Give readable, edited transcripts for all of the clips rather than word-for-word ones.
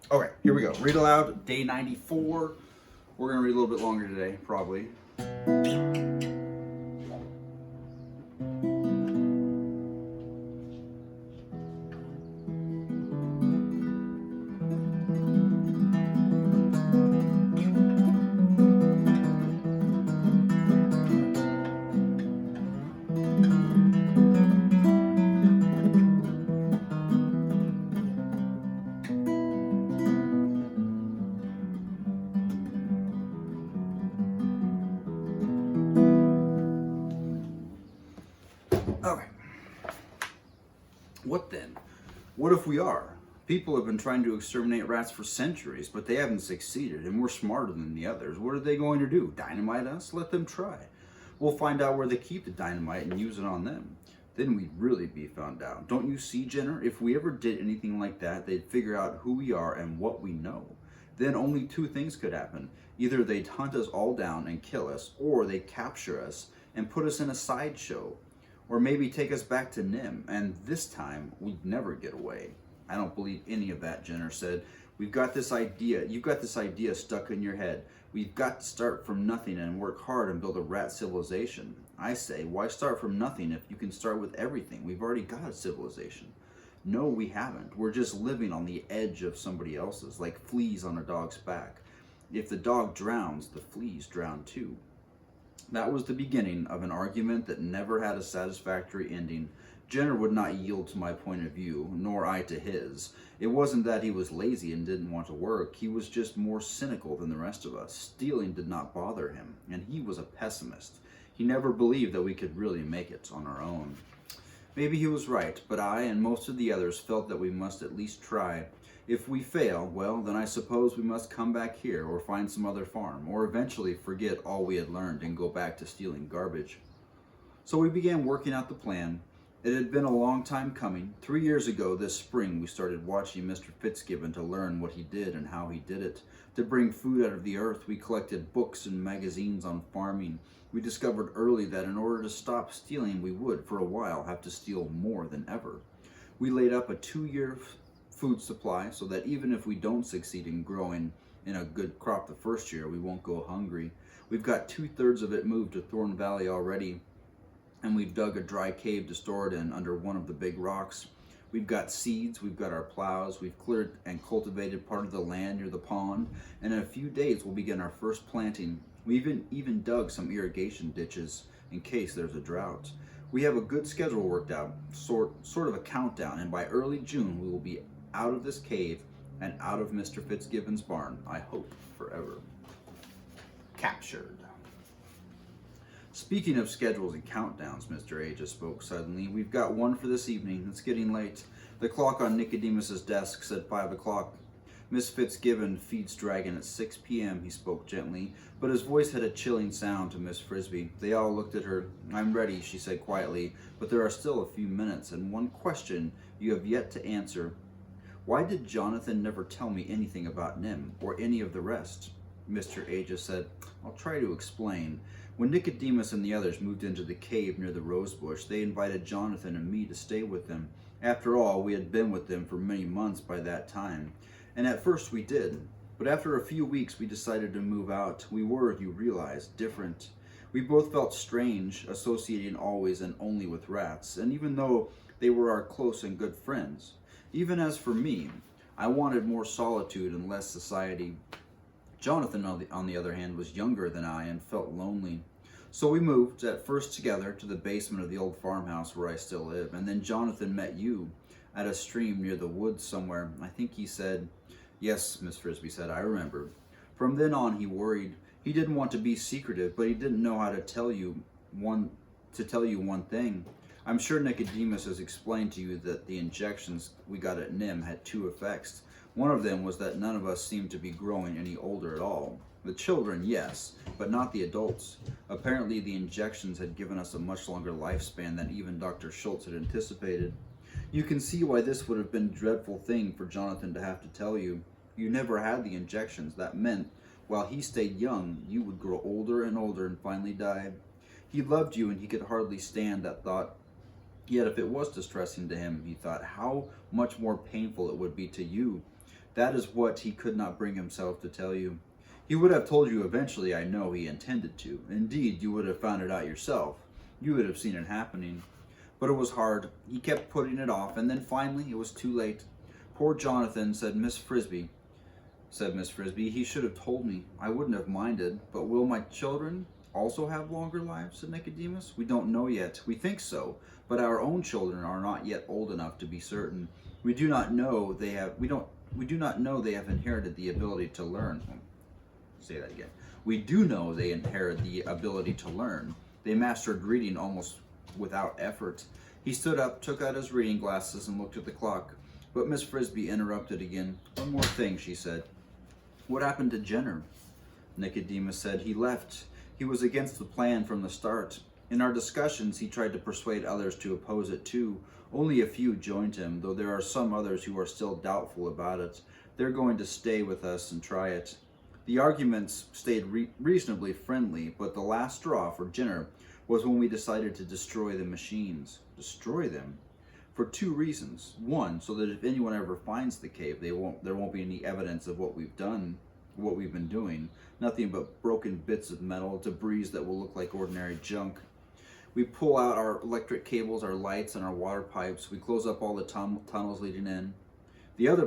Okay, here we go. Read aloud, day 94. We're going to read a little bit longer today, probably. Okay. What then? What if we are? People have been trying to exterminate rats for centuries, but they haven't succeeded, and we're smarter than the others. What are they going to do? Dynamite us? Let them try. We'll find out where they keep the dynamite and use it on them. Then we'd really be found out. Don't you see, Jenner? If we ever did anything like that, they'd figure out who we are and what we know. Then only two things could happen. Either they'd hunt us all down and kill us, or they'd capture us and put us in a sideshow. Or maybe take us back to Nim, and this time we'd never get away. I don't believe any of that, Jenner said. You've got this idea stuck in your head. We've got to start from nothing and work hard and build a rat civilization. I say, why start from nothing if you can start with everything? We've already got a civilization. No, we haven't. We're just living on the edge of somebody else's, like fleas on a dog's back. If the dog drowns, the fleas drown too. That was the beginning of an argument that never had a satisfactory ending. Jenner would not yield to my point of view, nor I to his. It wasn't that he was lazy and didn't want to work. He was just more cynical than the rest of us. Stealing did not bother him, and he was a pessimist. He never believed that we could really make it on our own. Maybe he was right, but I and most of the others felt that we must at least try. If we fail, well, then I suppose we must come back here or find some other farm, or eventually forget all we had learned and go back to stealing garbage. So we began working out the plan. It had been a long time coming. 3 years ago this spring we started watching Mr. Fitzgibbon to learn what he did and how he did it. To bring food out of the earth, we collected books and magazines on farming. We discovered early that in order to stop stealing, we would, for a while, have to steal more than ever. We laid up a 2-year food supply so that even if we don't succeed in growing in a good crop the first year, we won't go hungry. We've got 2/3 of it moved to Thorn Valley already, and we've dug a dry cave to store it in under one of the big rocks. We've got seeds, we've got our plows, we've cleared and cultivated part of the land near the pond, and in a few days we'll begin our first planting. We even dug some irrigation ditches in case there's a drought. We have a good schedule worked out, sort of a countdown, and by early June we will be out of this cave and out of Mr. Fitzgibbon's barn, I hope forever. Captured. Speaking of schedules and countdowns, Mr. A just spoke suddenly. We've got one for this evening. It's getting late. The clock on Nicodemus's desk said 5 o'clock. Miss Fitzgibbon feeds Dragon at 6 p.m., he spoke gently, but his voice had a chilling sound to Miss Frisbee. They all looked at her. I'm ready, she said quietly, but there are still a few minutes, and one question you have yet to answer. Why did Jonathan never tell me anything about Nim, or any of the rest? Mr. A just said, I'll try to explain. When Nicodemus and the others moved into the cave near the rose bush, they invited Jonathan and me to stay with them. After all, we had been with them for many months by that time. And at first we did. But after a few weeks we decided to move out. We were, you realize, different. We both felt strange, associating always and only with rats, and even though they were our close and good friends. Even as for me, I wanted more solitude and less society. Jonathan, on the other hand, was younger than I and felt lonely. So we moved, at first together, to the basement of the old farmhouse where I still live, and then Jonathan met you at a stream near the woods somewhere. I think he said, yes, Miss Frisbee said, I remember. From then on, he worried. He didn't want to be secretive, but he didn't know how to tell you one thing. I'm sure Nicodemus has explained to you that the injections we got at Nim had two effects. One of them was that none of us seemed to be growing any older at all. The children, yes, but not the adults. Apparently the injections had given us a much longer lifespan than even Dr. Schultz had anticipated. You can see why this would have been a dreadful thing for Jonathan to have to tell you. You never had the injections. That meant, while he stayed young, you would grow older and older and finally die. He loved you and he could hardly stand that thought. Yet if it was distressing to him, he thought, how much more painful it would be to you. That is what he could not bring himself to tell you. He would have told you eventually, I know he intended to. Indeed, you would have found it out yourself. You would have seen it happening. But it was hard. He kept putting it off, and then finally it was too late. Poor Jonathan, said Miss Frisbee. He should have told me. I wouldn't have minded. But will my children also have longer lives? Said Nicodemus. We don't know yet. We think so, but our own children are not yet old enough to be certain. We do not know they have inherited the ability to learn. Say that again. We do know they inherited the ability to learn. They mastered reading almost without effort. He stood up, took out his reading glasses, and looked at the clock. But Miss Frisbee interrupted again. One more thing, she said. What happened to Jenner? Nicodemus said he left. He was against the plan from the start. In our discussions, he tried to persuade others to oppose it too. Only a few joined him, though there are some others who are still doubtful about it. They're going to stay with us and try it. The arguments stayed reasonably friendly, but the last straw for Jenner was when we decided to destroy the machines. Destroy them? For two reasons. One, so that if anyone ever finds the cave, there won't be any evidence of what we've done, what we've been doing. Nothing but broken bits of metal, debris that will look like ordinary junk. We pull out our electric cables, our lights, and our water pipes. We close up all the tunnels leading in. The other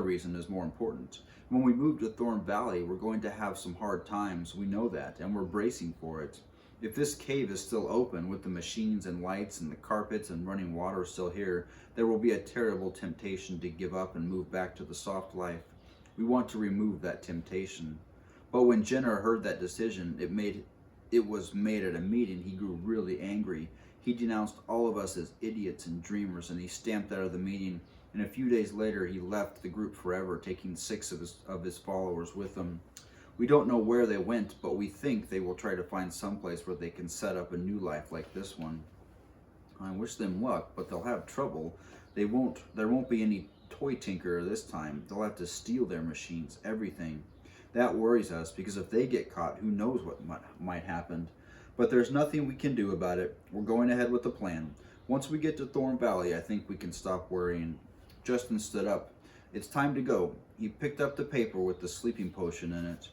reason is more important. When we move to Thorn Valley, we're going to have some hard times. We know that, and we're bracing for it. If this cave is still open with the machines and lights and the carpets and running water still here, there will be a terrible temptation to give up and move back to the soft life. We want to remove that temptation. But when Jenner heard that decision, it was made at a meeting, he grew really angry. He denounced all of us as idiots and dreamers, and he stamped out of the meeting. And a few days later, he left the group forever, taking 6 of his followers with him. We don't know where they went, but we think they will try to find someplace where they can set up a new life like this one. I wish them luck, but they'll have trouble. There won't be any toy tinkerer this time. They'll have to steal their machines, everything. That worries us, because if they get caught, who knows what might happen. But there's nothing we can do about it. We're going ahead with the plan. Once we get to Thorn Valley, I think we can stop worrying. Justin stood up. It's time to go. He picked up the paper with the sleeping potion in it.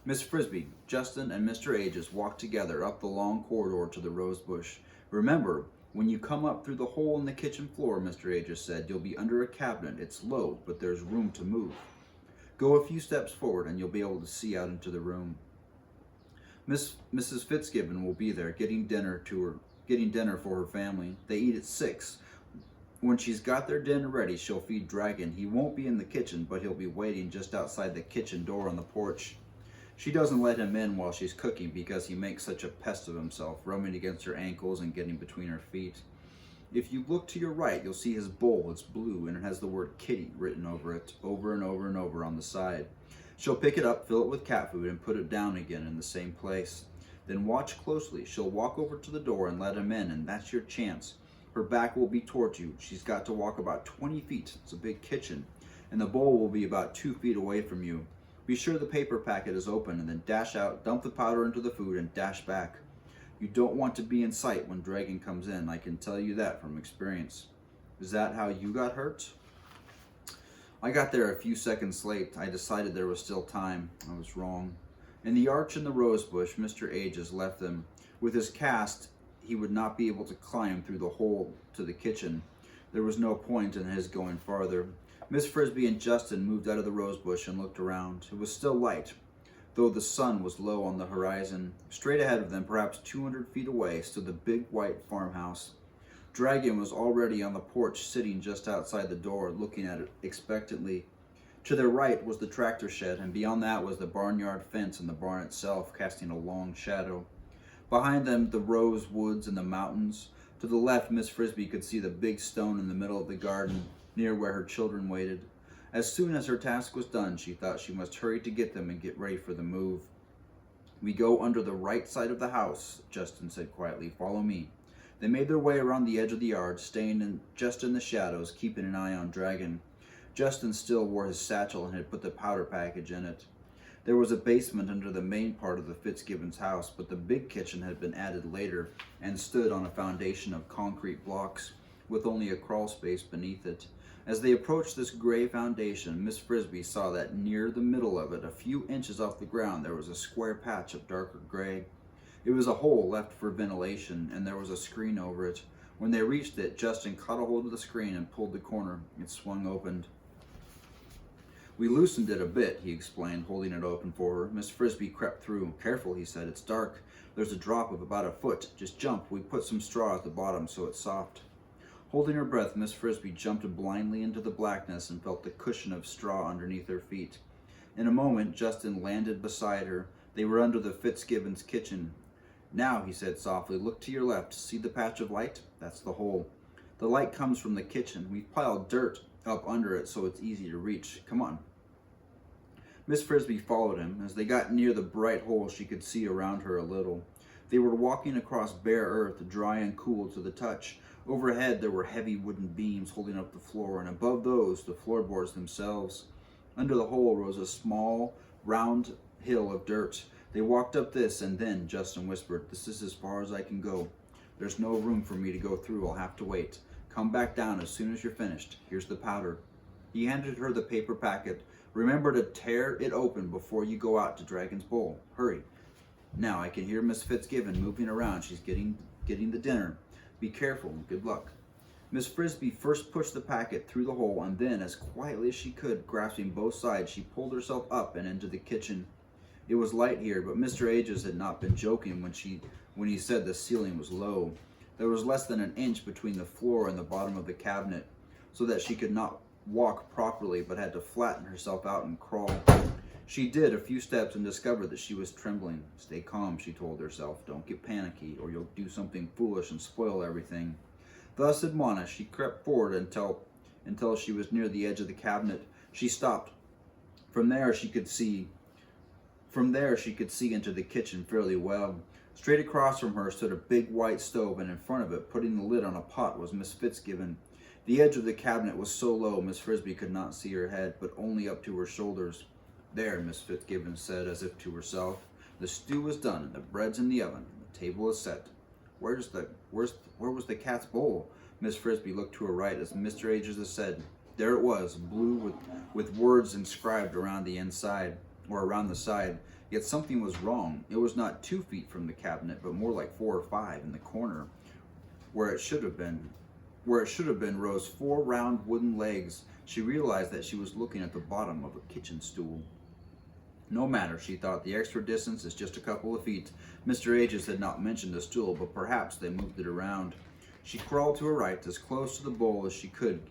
Miss Frisbee, Justin, and Mr. Aegis walked together up the long corridor to the rose bush. Remember, when you come up through the hole in the kitchen floor, Mr. Aegis said, you'll be under a cabinet. It's low, but there's room to move. Go a few steps forward and you'll be able to see out into the room. Mrs. Fitzgibbon will be there getting dinner for her family. They eat at 6. When she's got their dinner ready, she'll feed Dragon. He won't be in the kitchen, but he'll be waiting just outside the kitchen door on the porch. She doesn't let him in while she's cooking because he makes such a pest of himself, rubbing against her ankles and getting between her feet. If you look to your right, you'll see his bowl. It's blue, and it has the word kitty written over it, over and over and over on the side. She'll pick it up, fill it with cat food, and put it down again in the same place. Then watch closely. She'll walk over to the door and let him in, and that's your chance. Her back will be towards you. She's got to walk about 20 feet. It's a big kitchen. And the bowl will be about 2 feet away from you. Be sure the paper packet is open, and then dash out, dump the powder into the food, and dash back. You don't want to be in sight when Dragon comes in. I can tell you that from experience. Is that how you got hurt? I got there a few seconds late. I decided there was still time. I was wrong. In the arch in the rose bush, Mr. Aegis left them. With his cast, he would not be able to climb through the hole to the kitchen. There was no point in his going farther. Miss Frisbee and Justin moved out of the rose bush and looked around. It was still light, though the sun was low on the horizon. Straight ahead of them, perhaps 200 feet away, stood the big white farmhouse. Dragon was already on the porch, sitting just outside the door, looking at it expectantly. To their right was the tractor shed, and beyond that was the barnyard fence and the barn itself, casting a long shadow. Behind them, the rose woods and the mountains. To the left, Miss Frisbee could see the big stone in the middle of the garden, near where her children waited. As soon as her task was done, she thought she must hurry to get them and get ready for the move. We go under the right side of the house, Justin said quietly. Follow me. They made their way around the edge of the yard, staying just in the shadows, keeping an eye on Dragon. Justin still wore his satchel and had put the powder package in it. There was a basement under the main part of the Fitzgibbons' house, but the big kitchen had been added later and stood on a foundation of concrete blocks. with only a crawl space beneath it. As they approached this gray foundation, Miss Frisbee saw that near the middle of it, a few inches off the ground, there was a square patch of darker gray. It was a hole left for ventilation, and there was a screen over it. When they reached it, Justin caught a hold of the screen and pulled the corner. It swung open. "We loosened it a bit," he explained, holding it open for her. Miss Frisbee crept through. "Careful," he said. "It's dark. There's a drop of about a foot. Just jump. We put some straw at the bottom so it's soft." Holding her breath, Miss Frisbee jumped blindly into the blackness and felt the cushion of straw underneath her feet. In a moment, Justin landed beside her. They were under the Fitzgibbons' kitchen. "Now," he said softly, "look to your left. See the patch of light? That's the hole. The light comes from the kitchen. We've piled dirt up under it so it's easy to reach. Come on." Miss Frisbee followed him. As they got near the bright hole, she could see around her a little. They were walking across bare earth, dry and cool to the touch. Overhead, there were heavy wooden beams holding up the floor, and above those, the floorboards themselves. Under the hole rose a small, round hill of dirt. They walked up this, and then Justin whispered, "This is as far as I can go. There's no room for me to go through. I'll have to wait. Come back down as soon as you're finished. Here's the powder." He handed her the paper packet. "Remember to tear it open before you go out to Dragon's Bowl. Hurry." "Now I can hear Miss Fitzgibbon moving around. She's getting the dinner. Be careful and good luck." Miss Frisbee first pushed the packet through the hole, and then, as quietly as she could, grasping both sides, she pulled herself up and into the kitchen. It was light here, but Mr. Ages had not been joking when he said the ceiling was low. There was less than an inch between the floor and the bottom of the cabinet, so that she could not walk properly, but had to flatten herself out and crawl. She did a few steps and discovered that she was trembling. "Stay calm," she told herself. "Don't get panicky, or you'll do something foolish and spoil everything." Thus admonished, she crept forward until she was near the edge of the cabinet. She stopped. From there she could see into the kitchen fairly well. Straight across from her stood a big white stove, and in front of it, putting the lid on a pot, was Miss Fitzgibbon. The edge of the cabinet was so low Miss Frisbee could not see her head, but only up to her shoulders. "There," Miss Fitzgibbon said, as if to herself. "The stew is done, and the bread's in the oven. The table is set. Where was the cat's bowl?" Miss Frisbee looked to her right as Mr. Ages said. There it was, blue with words inscribed around the inside, or around the side. Yet something was wrong. It was not 2 feet from the cabinet, but more like 4 or 5 in the corner. Where it should have been rose 4 round wooden legs. She realized that she was looking at the bottom of a kitchen stool. No matter, she thought, the extra distance is just a couple of feet. Mr. Ages had not mentioned a stool, but perhaps they moved it around. She crawled to her right, as close to the bowl as she could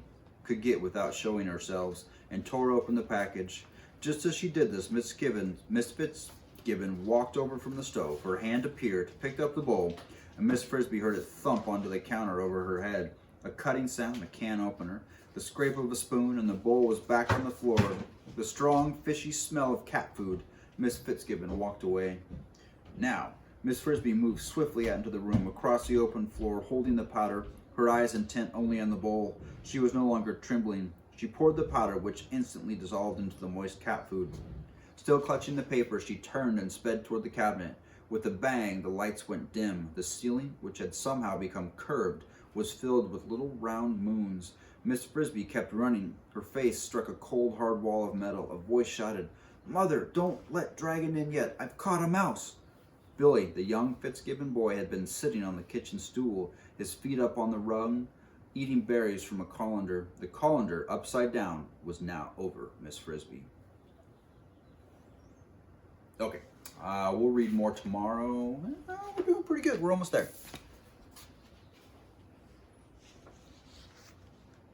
get without showing herself, and tore open the package. Just as she did this, Miss Fitzgibbon walked over from the stove. Her hand appeared, picked up the bowl, and Miss Frisbee heard it thump onto the counter over her head. A cutting sound, a can opener, the scrape of a spoon, and the bowl was back on the floor. The strong, fishy smell of cat food. Miss Fitzgibbon walked away. Now, Miss Frisbee moved swiftly out into the room, across the open floor, holding the powder, her eyes intent only on the bowl. She was no longer trembling. She poured the powder, which instantly dissolved into the moist cat food. Still clutching the paper, she turned and sped toward the cabinet. With a bang, the lights went dim. The ceiling, which had somehow become curved, was filled with little round moons. Miss Frisbee kept running. Her face struck a cold, hard wall of metal. A voice shouted, "Mother, don't let Dragon in yet. I've caught a mouse." Billy, the young Fitzgibbon boy, had been sitting on the kitchen stool, his feet up on the rung, eating berries from a colander. The colander, upside down, was now over Miss Frisbee. Okay, we'll read more tomorrow. We're doing pretty good. We're almost there.